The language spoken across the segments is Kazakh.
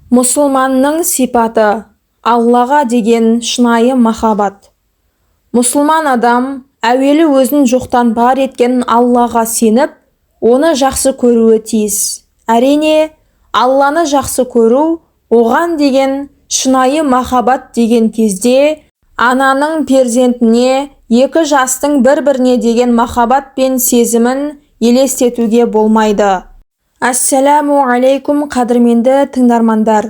Мұсылманның сипаты – Аллаға деген шынайы махаббат. Мұсылман адам әуелі өзін жоқтан бар еткен Аллаға сеніп, оны жақсы көруі тиіс. Әрине, Алланы жақсы көру, оған деген шынайы махаббат деген кезде, ананың перзентіне, екі жастың бір-біріне деген махаббат пен сезімін елестетуге болмайды. Ассаламу алейкум, қадірменді тыңдармандар.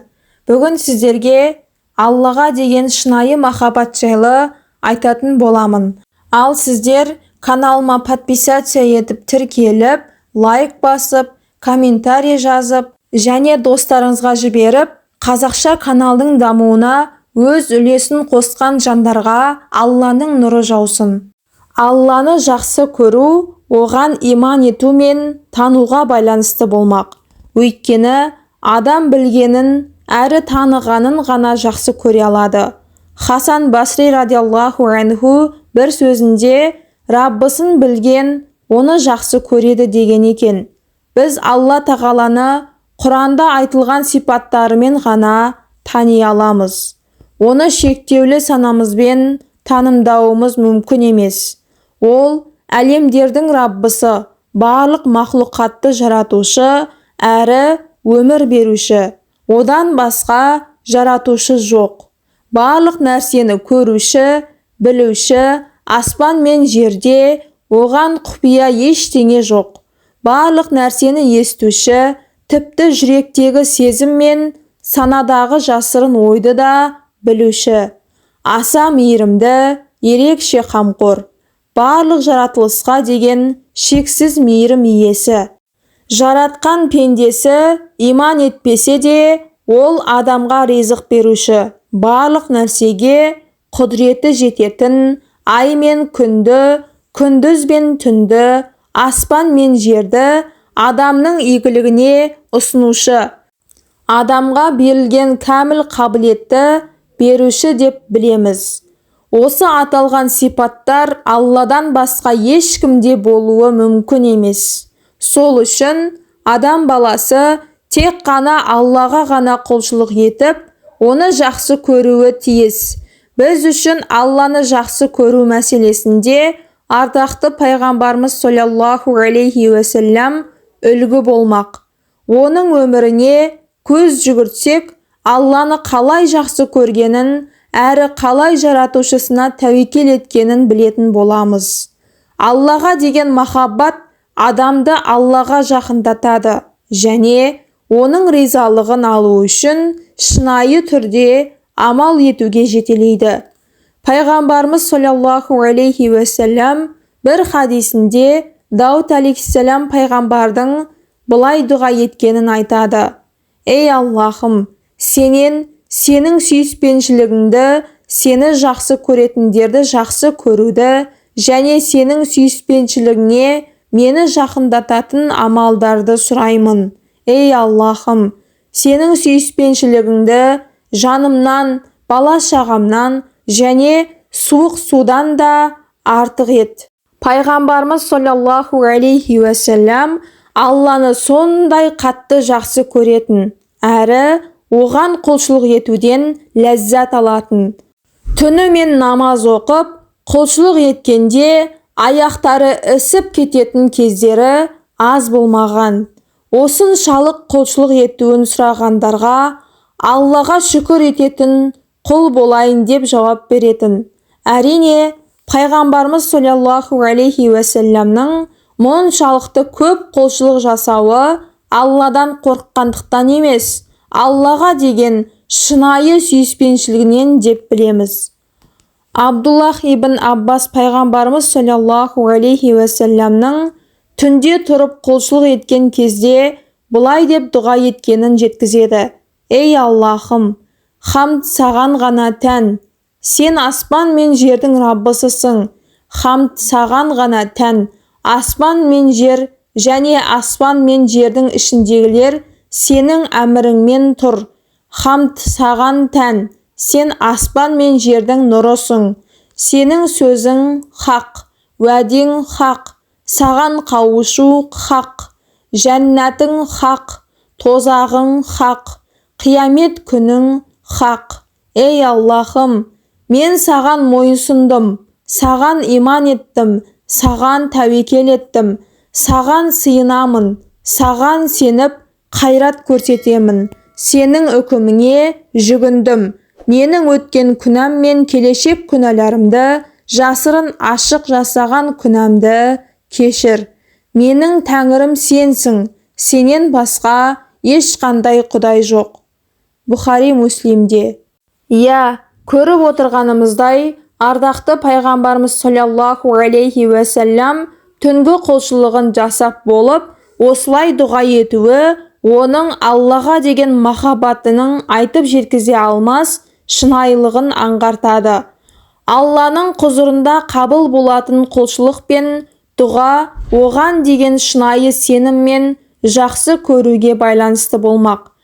Бүгін сіздерге Аллаға деген шынайы махаббат жайлы айтатын боламын. Ал сіздер каналыма подписация етіп тіркеліп, лайк басып, комментарий жазып, және достарыңызға жіберіп, қазақша каналдың дамуына өз үлесін қосқан жандарға Алланың нұры жаусын. Алланы жақсы көру оған иман ету мен тануға байланысты болмақ. Өйткені адам білгенін әрі танығанын ғана жақсы көре алады. Хасан Басри радиаллаху анху бір сөзінде Раббысын білген оны жақсы көреді деген екен. Біз Алла тағаланы Құранда айтылған сипаттарымен ғана тани аламыз. Оны шектеулі санамызбен танымдауымыз мүмкін емес. Ол әлемдердің Раббысы, барлық мақлұқатты жаратушы әрі өмір беруші. Одан басқа жаратушы жоқ. Барлық нәрсені көруші, білуші, аспан мен жерде оған құпия ештеңе жоқ. Барлық нәрсені естуші, тіпті жүректегі сезім мен санадағы жасырын ойды да білуші. Аса мейірімді, ерекше қамқор. Барлық жаратылысқа деген шексіз мейірім иесі. Жаратқан пендесі иман етпесе де, ол адамға ризық беруші. Барлық нәрсеге құдіреті жететін, ай мен күнді, күндіз бен түнді, аспан мен жерді адамның игілігіне ұсынушы. Адамға берілген кәміл қабілетті беруші деп білеміз. Осы аталған сипаттар Алладан басқа ешкімде болуы мүмкін емес. Сол үшін адам баласы тек қана Аллаға ғана құлшылық етіп, оны жақсы көруі тиіс. Біз үшін Алланы жақсы көру мәселесінде ардақты пайғамбарымыз саллаллаху алейхи уассалям үлгі болмақ. Оның өміріне көз жүгіртсек, Алланы қалай жақсы көргенін, әрі қалай жаратушысына тәуекел еткенін білетін боламыз. Аллаға деген махаббат адамды Аллаға жақындатады және оның ризалығын алу үшін шынайы түрде амал етуге жетелейді. Пайғамбарымыз саллаллаху алейхи уассалям бір хадисінде Дауд алейхиссалам пайғамбардың былай дұға еткенін айтады. Ей Аллахым, сенің сүйіспеншілігіңді, сені жақсы көретіндерді жақсы көруді және сенің сүйіспеншілігіңе мені жақындататын амалдарды сұраймын. Ей Аллахым, сенің сүйіспеншілігіңді жанымнан, бала-шағамнан және суық судан да артық ет. Пайғамбарымыз саллаллаху алейхи уассалям Алланы сондай қатты жақсы көретін, әрі оған құлшылық етуден ләззат алатын. Түнімен намаз оқып, құлшылық еткенде аяқтары ісіп кететін кездері аз болмаған. Осыншалық құлшылық етуін сұрағандарға Аллаға шүкір ететін құл болайын деп жауап беретін. Әрине, пайғамбарымыз саллаллаху алейхи уассалямның мұншалықты көп құлшылық жасауы Алладан қорыққандықтан емес, Аллаға деген шынайы сүйіспеншілігінен деп білеміз. Абдуллах ибн Аббас пайғамбарымыз саллаллаху алейхи уассалямның түнде тұрып құлшылық еткен кезде бұлай деп дұға еткенін жеткізеді. Ей Аллахым, хамд саған ғана тән. Сен аспан мен жердің Раббысысың. Хамд саған ғана тән. Аспан мен жер және аспан мен жердің ішіндегілер сенің әміріңмен тұр. Хамд саған тән. Сен аспан мен жердің нұрысың. Сенің сөзің хақ, уәдең хақ, саған қауышу хақ, жәннатың хақ, тозағың хақ, қиямет күнің хақ. Ей Аллахым, мен саған мойынсұндым, саған иман еттім, саған тәуекел еттім, саған сыйынамын, саған сеніп қайрат көрсетемін, сенің үкіміңе жүгіндім. Менің өткен күнәм мен келешек күнәларымды, жасырын ашық жасаған күнәмді кешір. Менің тәңірім сенсің, сенен басқа ешқандай құдай жоқ. Бұхари Муслимде. Иә, көріп отырғанымыздай, ардақты пайғамбарымыз саллаллаху алейхи уәсәлям түнгі құлшылығын жасап болып, осылай дұға етуі оның Аллаға деген махаббатының айтып жеткізе алмас шынайылығын аңғартады. Алланың құзырында қабыл болатын құлшылық пен дұға оған деген шынайы сенім мен жақсы көруге байланысты болмақ.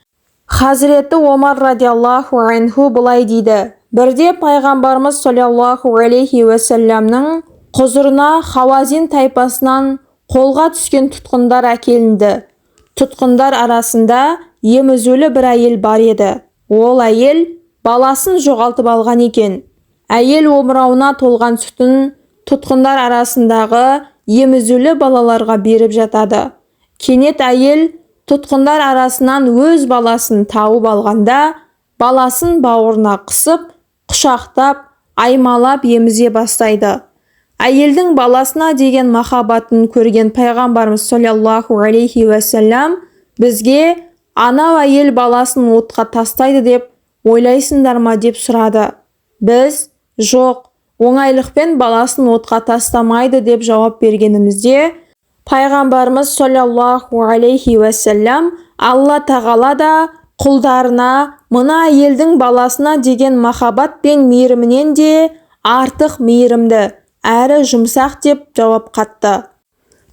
Хазіреті Омар радиаллаху анху былай дейді: бірде пайғамбарымыз саллаллаху алейхи уәсәлямның құзырына Хауазин тайпасынан қолға түскен тұтқындар әкелінді. Тұтқындар арасында емізулі бір әйел бар еді. Ол әйел баласын жоғалтып алған екен. Әйел омырауына толған сүтін тұтқындар арасындағы емізулі балаларға беріп жатады. Кенет әйел тұтқындар арасынан өз баласын тауып алғанда, баласын бауырына қысып, құшақтап, аймалап емізе бастайды. Әйелдің баласына деген махаббатын көрген пайғамбарымыз саллаллаху алейхи уәсәлям бізге анау әйел баласын отқа тастайды деп ойлайсыңдар ма деп сұрады. Біз жоқ, оңайлықпен баласын отқа тастамайды деп жауап бергенімізде, пайғамбарымыз саллаллаху алейхи уәсәлям Алла тағала да құлдарына мына әйелдің баласына деген махаббат пен мейірімінен де артық мейірімді әрі жұмсақ деп жауап қатты.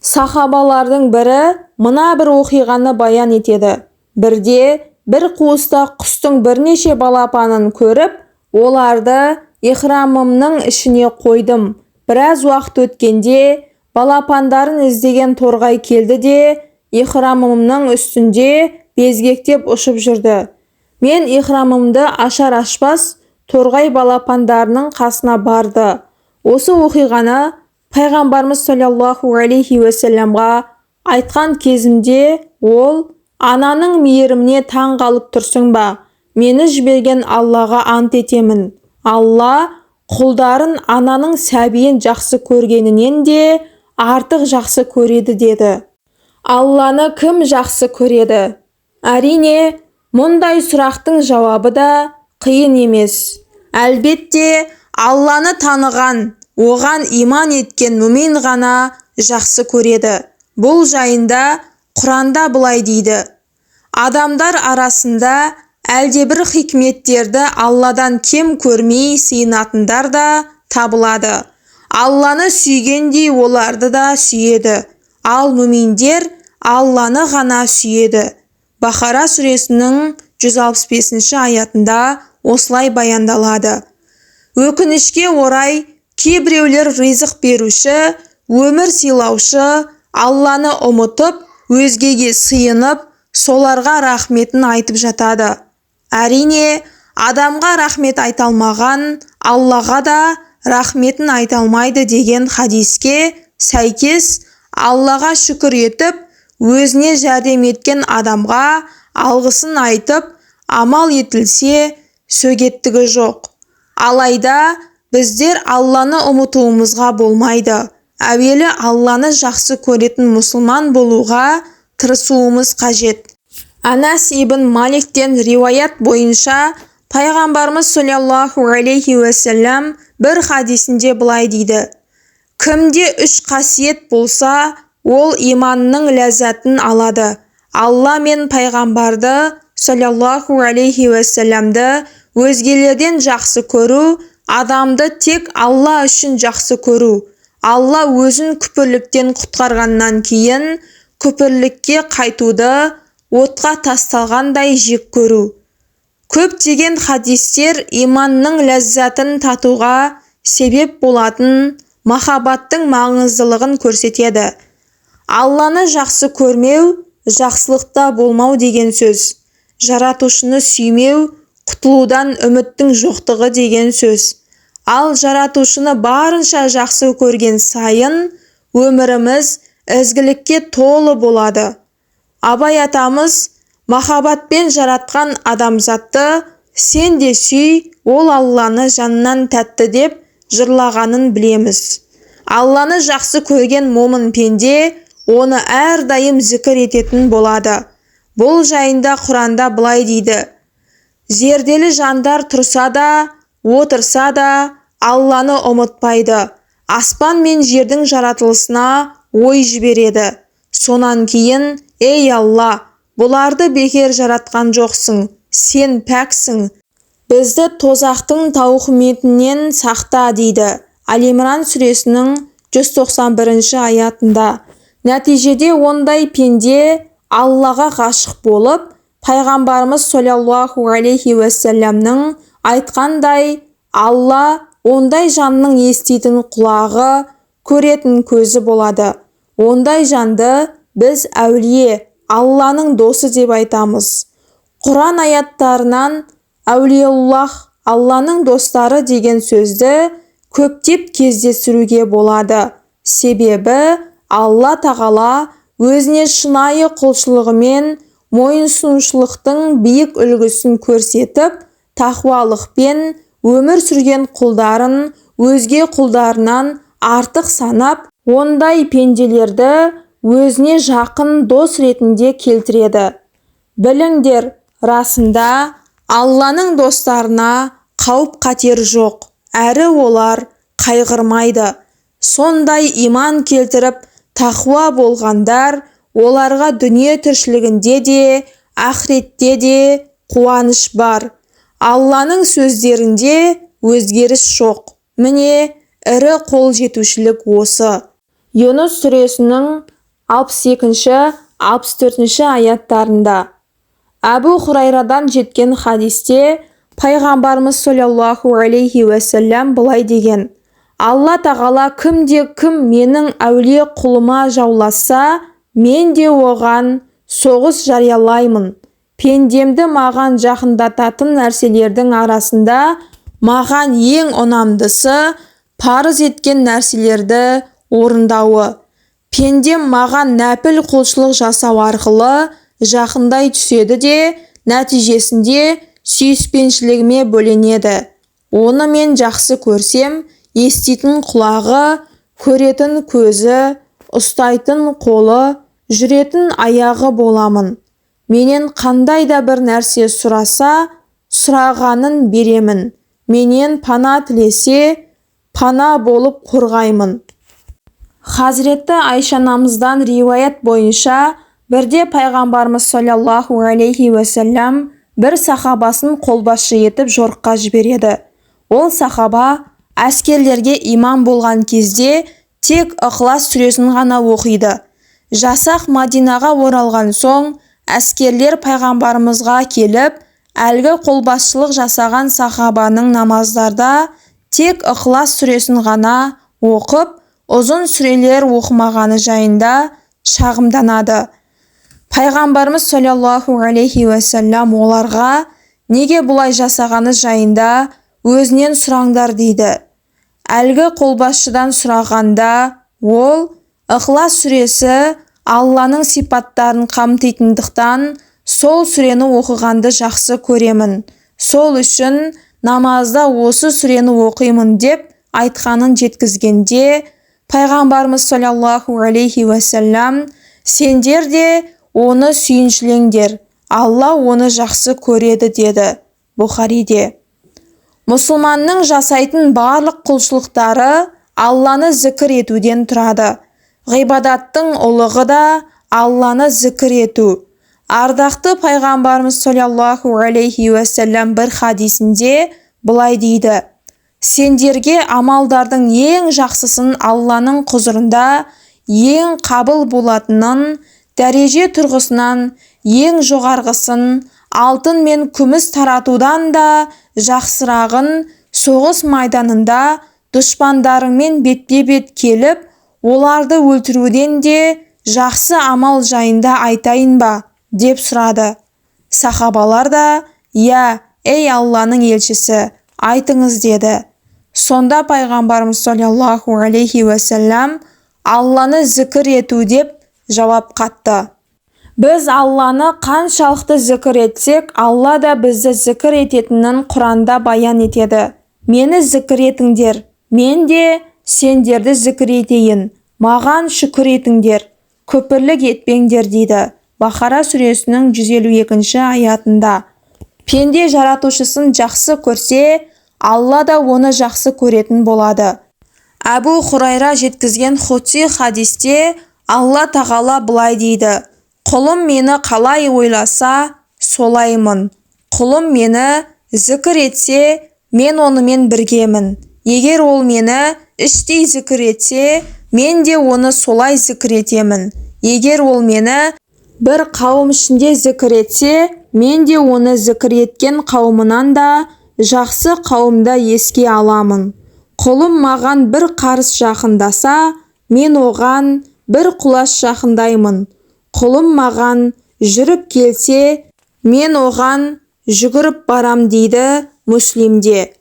Сахабалардың бірі мына бір оқиғаны баян етеді. Бірде бір қуыста құстың бірнеше балапанын көріп, оларды ихрамымның ішіне қойдым. Біраз уақыт өткенде балапандарын іздеген торғай келді де ихрамымның үстінде безгектеп ұшып жүрді. Мен ихрамымды ашар ашпас торғай балапандарының қасына барды. Осы оқиғаны пайғамбарымыз саллаллаху алейхи уәсәлямға айтқан кезімде ол: ананың мейіріміне таң қалып тұрсың ба? Мені жіберген Аллаға ант етемін. Алла құлдарын ананың сәбиін жақсы көргенінен де артық жақсы көреді деді. Алланы кім жақсы көреді? Әрине, мұндай сұрақтың жауабы да қиын емес. Әлбетте, Алланы таныған, оған иман еткен мүмин ғана жақсы көреді. Бұл жайында Құранда былай дейді: адамдар арасында әлдебір хикметтерді Алладан кем көрмей сыйынатындар да табылады. Алланы сүйгендей оларды да сүйеді. Ал мүминдер Алланы ғана сүйеді. Бақара сүресінің 165 аятында осылай баяндалады. Өкінішке орай, кейбіреулер ризық беруші, өмір сыйлаушы, Алланы ұмытып, өзгеге сыйынып, соларға рахметін айтып жатады. Әрине, адамға рахмет айталмаған, Аллаға да рахметін айталмайды деген хадиске сәйкес, Аллаға шүкір етіп, өзіне жәрдем еткен адамға алғысын айтып, амал етілсе, сөгеттігі жоқ. Алайда біздер Алланы ұмытуымызға болмайды. Әуелі Алланы жақсы көретін мұсылман болуға тырысуымыз қажет. Анас ибн Маликтен риуаят бойынша пайғамбарымыз саллаллаху алейхи уәсәлям бір хадисінде былай дейді: кімде 3 қасиет болса, ол иманның ләззатын алады. Алла мен пайғамбарды саллаллаху алейхи уәсәлямды өзгелерден жақсы көру, адамды тек Алла үшін жақсы көру. Алла өзін күпірліктен құтқарғаннан кейін күпірлікке қайтуды отқа тасталғандай жек көру. Көптеген хадистер иманның ләззатын татуға себеп болатын махаббаттың маңыздылығын көрсетеді. Алланы жақсы көрмеу, жақсылықта болмау деген сөз. жаратушыны сүймеу құтылудан үміттің жоқтығы деген сөз. Ал жаратушыны барынша жақсы көрген сайын өміріміз ізгілікке толы болады. Абай атамыз махаббатпен жаратқан адамзатты сен де сүй, ол Алланы жаннан тәтті деп жырлағанын білеміз. Алланы жақсы көрген момын пенде оны әрдайым зікір ететін болады. Бұл жайында Құранда былай дейді: зерделі жандар тұрса да, отырса да, Алланы ұмытпайды. Аспан мен жердің жаратылысына ой жібереді. Сонан кейін, ей Алла, бұларды бекер жаратқан жоқсың, сен пәксің. Бізді тозақтың тауқыметінен сақта дейді Ал-Имран сүресінің 191 аятында. Нәтижеде ондай пенде Аллаға ғашық болып, пайғамбарымыз саллаллаху алейхи уассаламның айтқандай, Алла ондай жанның еститін құлағы, көретін көзі болады. Ондай жанды біз әулие, Алланың досы деп айтамыз. Құран аяттарынан әулиеллах, Алланың достары деген сөзді көптеп кездестіруге болады. Себебі Алла тағала өзіне шынайы құлшылығымен мойынсұнушылықтың биік үлгісін көрсетіп, тақуалықпен өмір сүрген құлдарын өзге құлдарынан артық санап, ондай пенделерді өзіне жақын дос ретінде келтіреді. Біліңдер, расында Алланың достарына қауіп қатер жоқ, әрі олар қайғырмайды. Сондай иман келтіріп, тақуа болғандар, оларға дүние тіршілігінде де, ақыретте де қуаныш бар. Алланың сөздерінде өзгеріс жоқ. Міне, ірі қол жетушілік осы. Юнус сүресінің 62-64 аяттарында. Әбу Хурайрадан жеткен хадисте пайғамбарымыз саллаллаху алейхи уассалам былай деген: Алла тағала кімде-кім менің әулие құлыма жауласа, мен де оған соғыс жариялаймын. Пендемді маған жақындататын нәрселердің арасында маған ең ұнамдысы парыз еткен нәрселерді орындауы. Пендем маған нәпіл құлшылық жасау арқылы жақындай түседі де, нәтижесінде сүйіспеншілігіме бөленеді. Оны мен жақсы көрсем, еститін құлағы, көретін көзі, ұстайтын қолы, жүретін аяғы боламын. Менен қандай да бір нәрсе сұраса, сұрағанын беремін. Менен пана тілесе, пана болып қорғаймын. Хазіретті Айша анамыздан риуаят бойынша, бірде пайғамбарымыз саллаллаху алейхи уассалам бір сахабасын қолбасшы етіп жорыққа жібереді. Ол сахаба әскерлерге имам болған кезде тек Иқлас сүресін ғана оқиды. Жасақ Мадинаға оралған соң, әскерлер пайғамбарымызға келіп, әлгі қолбасшылық жасаған сахабаның намаздарда тек Иқлас сүресін ғана оқып, ұзын сүрелер оқымағаны жайында шағымданады. Пайғамбарымыз саллаллаху алейхи уассалам оларға неге бұлай жасағаны жайында өзінен сұраңдар дейді. Әлгі қолбасшыдан сұрағанда, ол Иқлас сүресі Алланың сипаттарын қамтитындықтан сол сүрені оқығанды жақсы көремін. Сол үшін намазда осы сүрені оқимын деп айтқанын жеткізгенде, пайғамбарымыз саллаллаху алейхи уассалам, сендер де оны сүйіншілеңдер, Алла оны жақсы көреді деді. Бұхариде. Мұсылманның жасайтын барлық құлшылықтары Алланы зікір етуден тұрады. Ғибадаттың ұлығы да Алланы зікір ету. Ардақты пайғамбарымыз саллаллаху алейхи уассалам бір хадисінде былай дейді: сендерге амалдардың ең жақсысын Алланың құзырында ең қабыл болатынын, дәреже тұрғысынан ең жоғарғысын алтын мен күміс таратудан да жақсырағын, соғыс майданында дұшпандарыңмен бетпе-бет келіп, оларды өлтіруден де жақсы амал жайында айтайын ба деп сұрады. Сахабалар да, «Я, ей Алланың елшісі, айтыңыз» деді. Сонда пайғамбарымыз саллаллаху алейхи уассалям Алланы зікір ету деп жауап қатты. Біз Алланы қаншалықты зікір етсек, Алла да бізді зікір ететінін Құранда баян етеді. Мені зікір етіңдер, мен де сендерді зікір етейін, маған шүкір етіңдер, күпірлік етпеңдер дейді. Бақара сүресінің 152 аятында. Пенде жаратушысын жақсы көрсе, Алла да оны жақсы көретін болады. Әбу Хурайра жеткізген Құдси хадисте Алла тағала былай дейді: «Құлым мені қалай ойласа, солаймын. Құлым мені зікір етсе, мен онымен біргемін. Егер ол мені іштей зікір етсе, мен де оны солай зікір етемін. Егер ол мені бір қауым ішінде зікір етсе, мен де оны зікір еткен қауымынан да жақсы қауымда еске аламын. Құлым маған бір қарыс жақындаса, мен оған бір құлаш жақындаймын. Құлым маған жүріп келсе, мен оған жүгіріп барам» дейді Муслимде.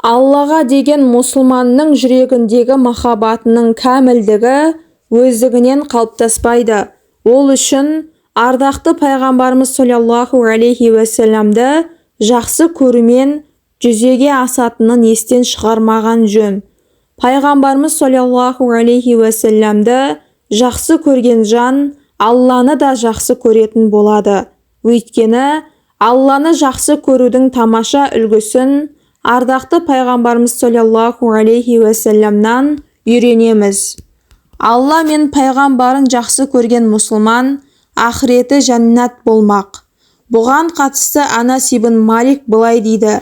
Аллаға деген мұсылманның жүрегіндегі махаббатының кәмілдігі өздігінен қалыптаспайды. Ол үшін ардақты пайғамбарымыз саллаллаху алейхи уассаламды жақсы көрумен жүзеге асатынын естен шығармаған жөн. Пайғамбарымыз саллаллаху алейхи уассаламды жақсы көрген жан Алланы да жақсы көретін болады. Өйткені Алланы жақсы көрудің тамаша үлгісін ардақты пайғамбарымыз саллаллаху алейхи уассаламнан үйренеміз. Алла мен пайғамбарын жақсы көрген мұсылман ақыреті жәннат болмақ. Бұған қатысты Анас ибн Малик былай дейді: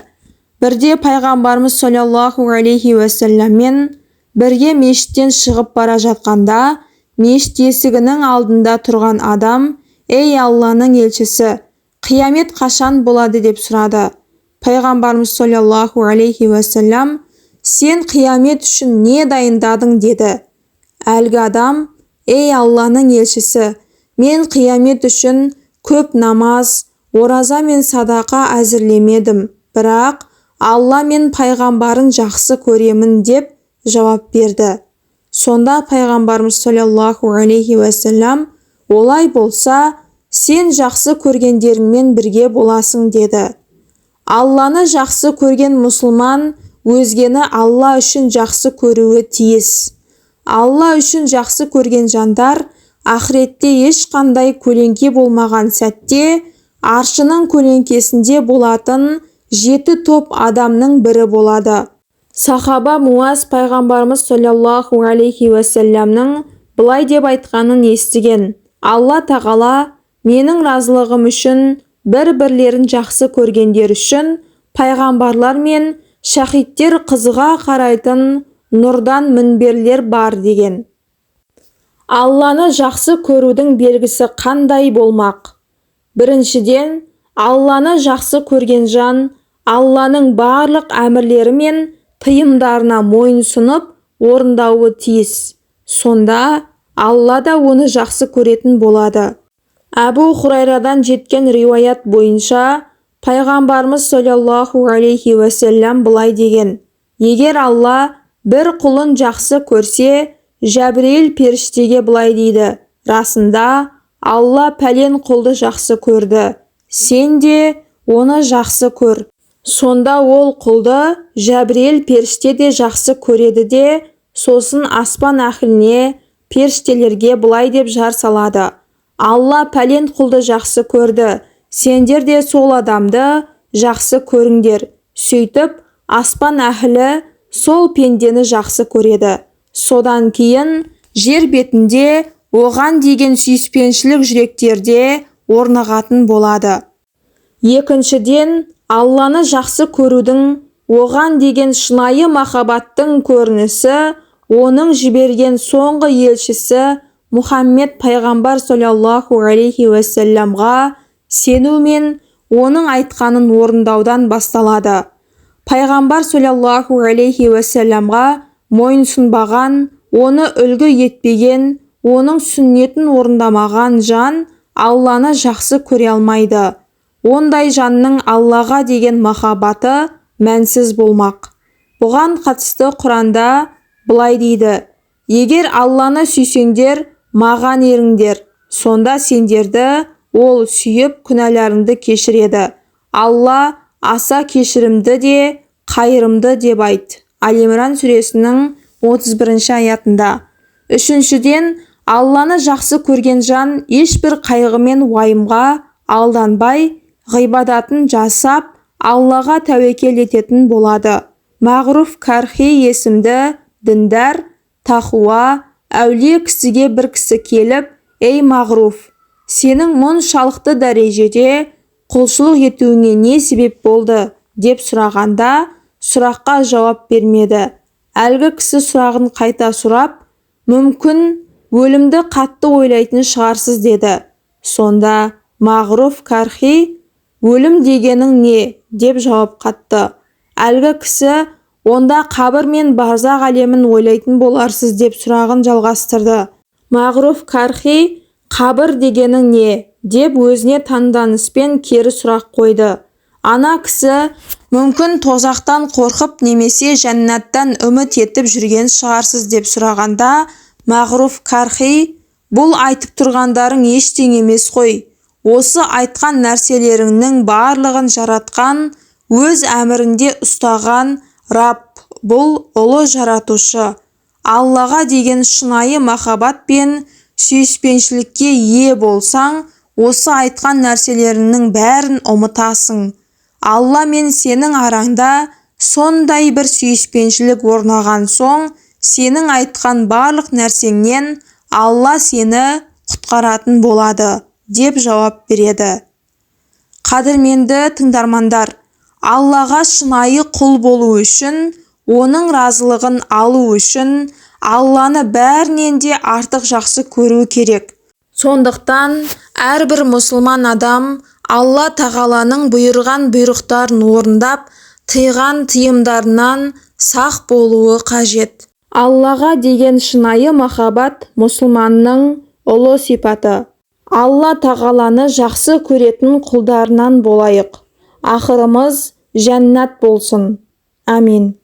бірде пайғамбарымыз саллаллаху алейхи уассаламмен бірге мешіттен шығып бара жатқанда, мешіт есігінің алдында тұрған адам: «Ей Алланың елшісі, қиямет қашан болады?» деп сұрады. Пайғамбарымыз саллаллаху алейхи уассалам: «Сен қиямет үшін не дайындадың?» деді. Әлгі адам: «Ей Алланың елшісі, мен қиямет үшін көп намаз, ораза мен садақа әзірлемедім, бірақ Алла мен пайғамбарын жақсы көремін» деп жауап берді. Сонда пайғамбарымыз саллаллаху алейхи уассалам: «Олай болса, сен жақсы көргендеріңмен бірге боласың» деді. Алланы жақсы көрген мұсылман өзгені Алла үшін жақсы көруі тиіс. Алла үшін жақсы көрген жандар ақыретте ешқандай көлеңке болмаған сәтте аршының көлеңкесінде болатын 7 топ адамның бірі болады. Сахаба Муаз пайғамбарымыз саллаллаху алейхи уассаламның былай деп айтқанын естіген: «Алла тағала менің разылығым үшін бір-бірлерін жақсы көргендер үшін пайғамбарлар мен шахидтер қызыға қарайтын нұрдан мінберлер бар» деген. Алланы жақсы көрудің белгісі қандай болмақ? Біріншіден, Алланы жақсы көрген жан Алланың барлық әмірлері мен тыйымдарына мойынсұнып орындауы тиіс. Сонда Алла да оны жақсы көретін болады. Әбу Хурайрадан жеткен риуаят бойынша пайғамбарымыз саллаллаху алейхи уассалам былай деген: «Егер Алла бір құлын жақсы көрсе, Жәбірейіл періштеге былай дейді: расында Алла пәлен құлды жақсы көрді, сен де оны жақсы көр». Сонда ол құлды Жәбірейіл періште де жақсы көреді де, сосын аспан әхіліне, періштелерге былай деп жар салады: «Алла пәлен құлды жақсы көрді, сендер де сол адамды жақсы көріңдер». Сөйтіп аспан әхілі сол пендені жақсы көреді. Содан кейін жер бетінде оған деген сүйіспеншілік жүректерде орнығатын болады. Екіншіден, Алланы жақсы көрудің оған деген шынайы махаббаттың көрінісі оның жіберген соңғы елшісі Мұхаммед пайғамбар саллаллаху алейхи уассаламға сену мен оның айтқанын орындаудан басталады. Пайғамбар саллаллаху алейхи уассаламға мойынсұнбаған, оны үлгі етпеген, оның сүннетін орындамаған жан Алланы жақсы көре алмайды. ондай жанның Аллаға деген махаббаты мәнсіз болмақ. Бұған қатысты Құранда былай дейді: егер Алланы сүйсеңдер, маған еріңдер, сонда сендерді ол сүйіп күнәларыңды кешіреді. Алла аса кешірімді де, қайырымды деп айт. Ал-Имран сүресінің 31 аятында. Үшіншіден, Алланы жақсы көрген жан ешбір қайғы мен уайымға алданбай, ғибадатын жасап, Аллаға тәуекел ететін болады. Мағруф Кархи есімді діндар, тақуа, әулие кісіге бір кісі келіп: ей Мағруф, сенің мұншалықты дәрежеде құлшылық етуіңе не себеп болды деп сұрағанда, сұраққа жауап бермеді. Әлгі кісі сұрағын қайта сұрап: мүмкін өлімді қатты ойлайтын шығарсыз деді. Сонда Мағруф Кархи: өлім дегенің не деп жауап қатты. Әлгі кісі: онда қабір мен барзақ әлемін ойлайтын боларсыз деп сұрағын жалғастырды. Мағруф Кархи: қабір дегенің не деп өзіне таңданыспен кері сұрақ қойды. Ана кісі: мүмкін тозақтан қорқып немесе жәннаттан үміт етіп жүрген шығарсыз деп сұрағанда, Мағруф Кархи: бұл айтып тұрғандарың ештеңе емес қой. Осы айтқан нәрселеріңнің барлығын жаратқан, өз әмірінде ұстаған Рабб, бұл ұлы жаратушы. Аллаға деген шынайы махаббат пен сүйіспеншілікке ие болсаң, осы айтқан нәрселеріңнің бәрін ұмытасың. Алла мен сенің араңда сондай бір сүйіспеншілік орнаған соң, сенің айтқан барлық нәрсеңнен Алла сені құтқаратын болады деп жауап береді. Қадірменді тыңдармандар, Аллаға шынайы құл болу үшін, оның разылығын алу үшін Алланы бәрінен де артық жақсы көру керек. Сондықтан әрбір мұсылман адам Алла тағаланың бұйырған бұйрықтарын орындап, тыйған тыйымдарынан сақ болуы қажет. Аллаға деген шынайы махаббат мұсылманның ұлы сипаты. Алла тағаланы жақсы көретін құлдарынан болайық. Ақырымыз жәннат болсын. Амин.